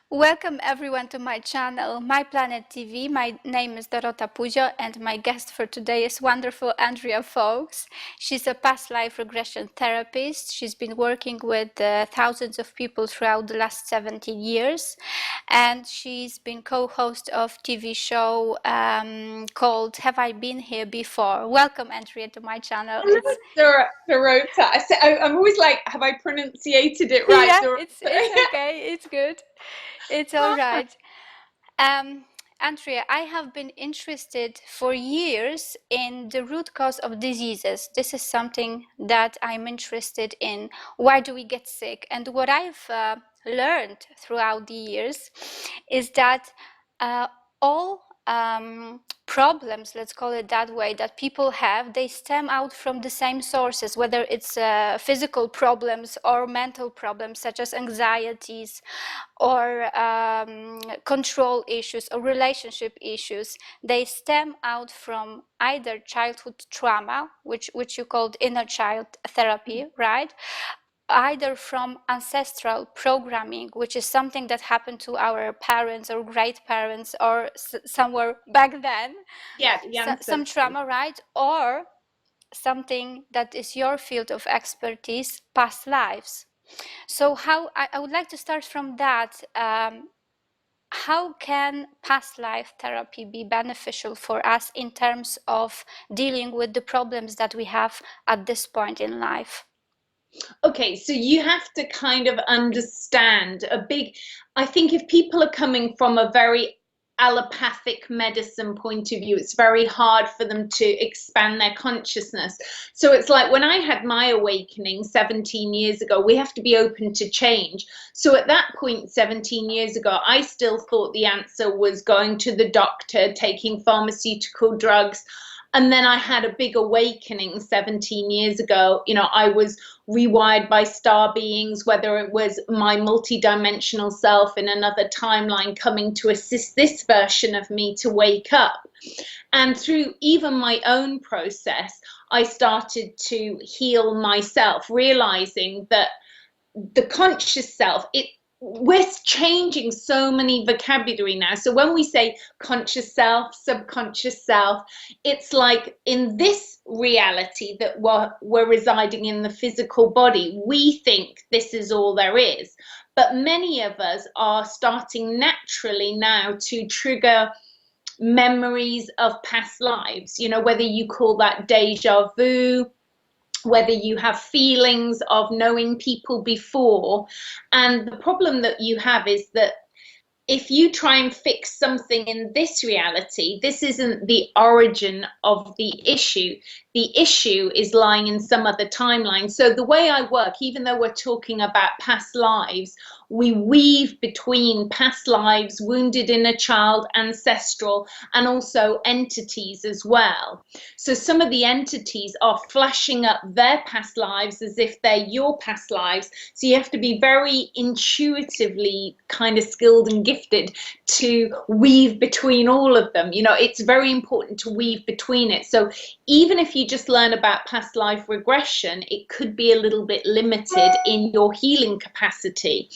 Welcome everyone to my channel, My Planet TV. My name is Dorota Puzio and my guest for today is wonderful Andrea Faulkes. She's a past life regression therapist. She's been working with thousands of people throughout the last 17 years, and she's been co-host of TV show called Have I Been Here Before? Welcome Andrea to my channel. Hello, Dorota. I'm always like, have I pronunciated it right, Yeah, Dorota? it's okay, it's good. It's all right. Um, Andrea, I have been interested for years in the root cause of diseases. This is something that I'm interested in. Why do we get sick? And what I've learned throughout the years is that all problems, let's call it that way, that people have, they stem out from the same sources, whether it's physical problems or mental problems such as anxieties or control issues or relationship issues. They stem out from either childhood trauma, which you called inner child therapy, right? Either from ancestral programming, which is something that happened to our parents or great parents or somewhere back then. Yeah, the Some ancestors. trauma, right? Or something that is your field of expertise, past lives. So how I would like to start from that. How can past life therapy be beneficial for us in terms of dealing with the problems that we have at this point in life? Okay, so you have to kind of understand I think if people are coming from a very allopathic medicine point of view, it's very hard for them to expand their consciousness. So it's like when I had my awakening 17 years ago, we have to be open to change. So at that point, 17 years ago, I still thought the answer was going to the doctor, taking pharmaceutical drugs. And then I had a big awakening 17 years ago. I was rewired by star beings, whether it was my multidimensional self in another timeline coming to assist this version of me to wake up. And through even my own process, I started to heal myself, realizing that the conscious self, we're changing so many vocabulary now. So when we say conscious self, subconscious self, it's like in this reality that we're residing in the physical body, we think this is all there is. But many of us are starting naturally now to trigger memories of past lives, whether you call that deja vu, whether you have feelings of knowing people before. And the problem that you have is that if you try and fix something in this reality, this isn't the origin of the issue. The issue is lying in some other timeline. So the way I work, even though we're talking about past lives, we weave between past lives, wounded inner child, ancestral, and also entities as well. So some of the entities are flashing up their past lives as if they're your past lives. So you have to be very intuitively kind of skilled and gifted to weave between all of them. It's very important to weave between it. So even if you just learn about past life regression, it could be a little bit limited in your healing capacity.